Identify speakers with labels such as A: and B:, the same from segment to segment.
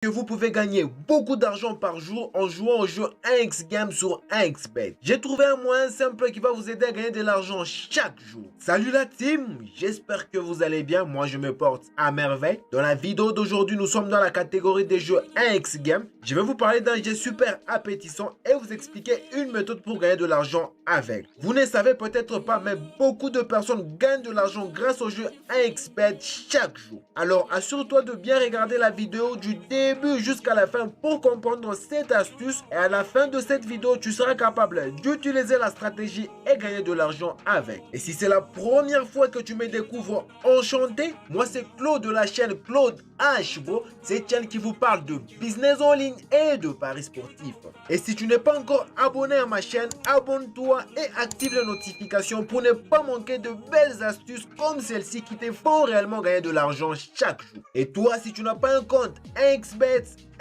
A: Que vous pouvez gagner beaucoup d'argent par jour en jouant au jeu 1x Game sur 1xBet. J'ai trouvé un moyen simple qui va vous aider à gagner de l'argent chaque jour. Salut la team, j'espère que vous allez bien. Moi je me porte à merveille. Dans la vidéo d'aujourd'hui, nous sommes dans la catégorie des jeux 1x Game. Je vais vous parler d'un jeu super appétissant et vous expliquer une méthode pour gagner de l'argent avec. Vous ne savez peut-être pas, mais beaucoup de personnes gagnent de l'argent grâce au jeu 1xBet chaque jour. Alors assure-toi de bien regarder la vidéo du début jusqu'à la fin pour comprendre cette astuce, et à la fin de cette vidéo tu seras capable d'utiliser la stratégie et gagner de l'argent avec. Et si c'est la première fois que tu me découvres, enchanté, moi c'est Claude de la chaîne Claude Hbo, cette chaîne qui vous parle de business en ligne et de paris sportifs. Et si tu n'es pas encore abonné à ma chaîne, abonne-toi et active les notifications pour ne pas manquer de belles astuces comme celle-ci qui te font réellement gagner de l'argent chaque jour. Et toi, si tu n'as pas un compte 1xBet,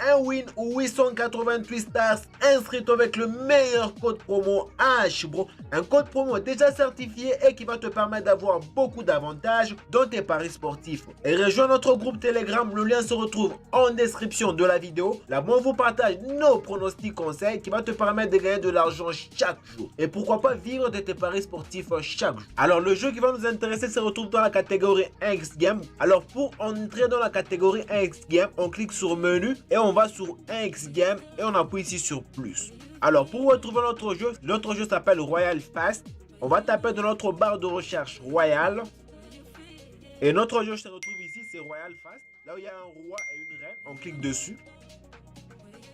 A: un win ou 888 stars, inscris-toi avec le meilleur code promo HBRO, un code promo déjà certifié et qui va te permettre d'avoir beaucoup d'avantages dans tes paris sportifs. Et rejoins notre groupe Telegram, le lien se retrouve en description de la vidéo. Là-bas, on vous partage nos pronostics conseils qui va te permettre de gagner de l'argent chaque jour. Et pourquoi pas vivre de tes paris sportifs chaque jour. Alors, le jeu qui va nous intéresser se retrouve dans la catégorie 1x Game. Alors, pour entrer dans la catégorie 1x Game, on clique sur menu et on va sur 1x Game et on appuie ici sur plus. Alors pour retrouver notre jeu s'appelle Royal Fast. On va taper dans notre barre de recherche Royal. Et notre jeu se retrouve ici, c'est Royal Fast. Là où il y a un roi et une reine, on clique dessus.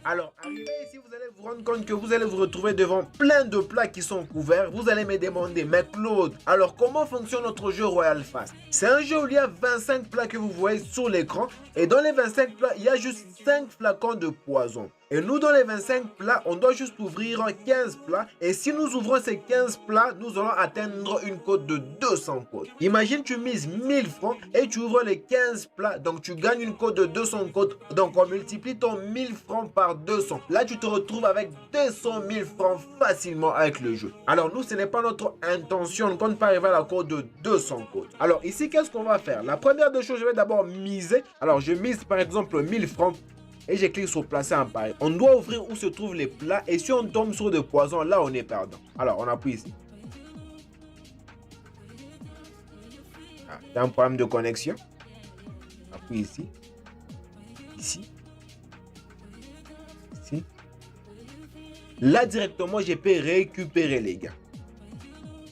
A: Alors, arrivé ici, vous allez vous rendre compte que vous allez vous retrouver devant plein de plats qui sont couverts. Vous allez me demander, mais Claude, alors comment fonctionne notre jeu Royal Fast? C'est un jeu où il y a 25 plats que vous voyez sur l'écran. Et dans les 25 plats, il y a juste 5 flacons de poison. Et nous, dans les 25 plats, on doit juste ouvrir 15 plats. Et si nous ouvrons ces 15 plats, nous allons atteindre une cote de 200 cotes. Imagine, tu mises 1000 francs et tu ouvres les 15 plats. Donc, tu gagnes une cote de 200 cotes. Donc, on multiplie ton 1000 francs par 200. Là, tu te retrouves avec 200 000 francs facilement avec le jeu. Alors, nous, ce n'est pas notre intention. On ne compte pas arriver à la cote de 200 cotes. Alors, ici, qu'est-ce qu'on va faire? La première des choses, je vais d'abord miser. Alors, je mise par exemple 1000 francs. Et je clique sur placer un pari. On doit ouvrir où se trouvent les plats. Et si on tombe sur des poisons, là on est perdant. Alors on appuie ici. Ah, il y a un problème de connexion. Appuie ici. Ici. Ici. Là directement, je peux récupérer les gars.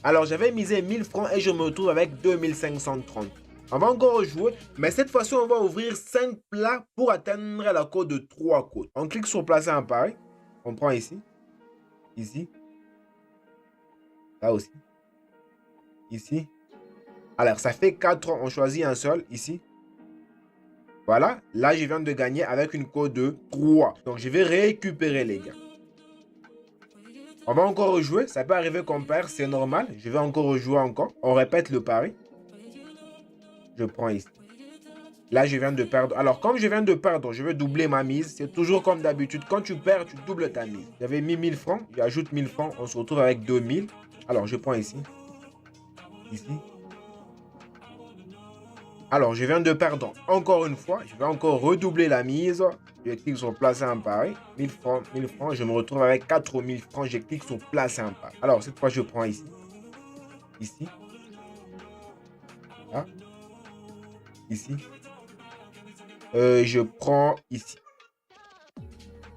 A: Alors j'avais misé 1000 francs et je me retrouve avec 2530. On va encore jouer, mais cette fois-ci, on va ouvrir 5 plats pour atteindre la cote de 3 cotes. On clique sur placer un pari. On prend ici. Ici. Là aussi. Ici. Alors, ça fait 4. On choisit un seul. Ici. Voilà. Là, je viens de gagner avec une cote de 3. Donc, je vais récupérer les gars. On va encore rejouer. Ça peut arriver qu'on perd. C'est normal. Je vais encore rejouer encore. On répète le pari. Je prends ici. Là, je viens de perdre. Alors, comme je viens de perdre, je vais doubler ma mise. C'est toujours comme d'habitude. Quand tu perds, tu doubles ta mise. J'avais mis 1000 francs. J'ajoute 1000 francs. On se retrouve avec 2000. Alors, je prends ici. Ici. Alors, je viens de perdre encore une fois. Je vais encore redoubler la mise. Je clique sur placer un pari. 1000 francs, 1000 francs. Je me retrouve avec 4000 francs. Je clique sur placer un pari. Alors, cette fois, je prends ici. Ici. Là. Ici. Je prends ici.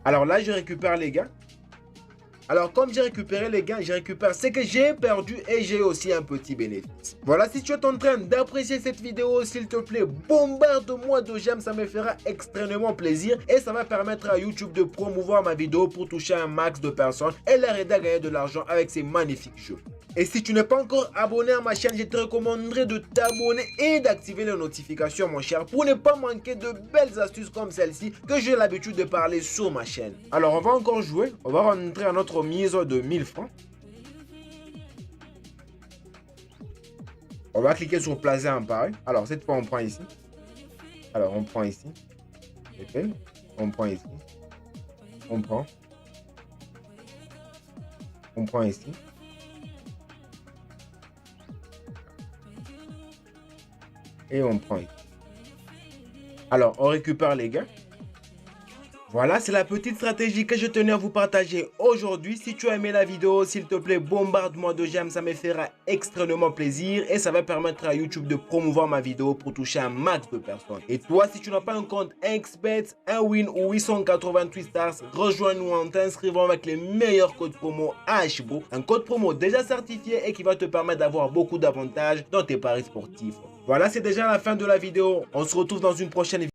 A: Alors là, je récupère les gains. Alors, comme j'ai récupéré les gains, je récupère ce que j'ai perdu et j'ai aussi un petit bénéfice. Voilà, si tu es en train d'apprécier cette vidéo, s'il te plaît, bombarde-moi de j'aime, ça me fera extrêmement plaisir et ça va permettre à YouTube de promouvoir ma vidéo pour toucher un max de personnes et leur aider à gagner de l'argent avec ces magnifiques jeux. Et si tu n'es pas encore abonné à ma chaîne, je te recommanderais de t'abonner et d'activer les notifications, mon cher, pour ne pas manquer de belles astuces comme celle-ci que j'ai l'habitude de parler sur ma chaîne. Alors, on va encore jouer. On va rentrer à notre mise de 1000 francs. On va cliquer sur placer un pari. Alors, cette fois, on prend ici. Alors, on prend ici. Okay. On prend ici. On prend. On prend ici. Et on prend ici. Alors, on récupère les gains. Voilà, c'est la petite stratégie que je tenais à vous partager aujourd'hui. Si tu as aimé la vidéo, s'il te plaît, bombarde-moi de j'aime, ça me fera extrêmement plaisir et ça va permettre à YouTube de promouvoir ma vidéo pour toucher un max de personnes. Et toi, si tu n'as pas un compte XBet, un win ou 888 stars, rejoins-nous en t'inscrivant avec les meilleurs codes promo HBO. Un code promo déjà certifié et qui va te permettre d'avoir beaucoup d'avantages dans tes paris sportifs. Voilà, c'est déjà la fin de la vidéo. On se retrouve dans une prochaine vidéo.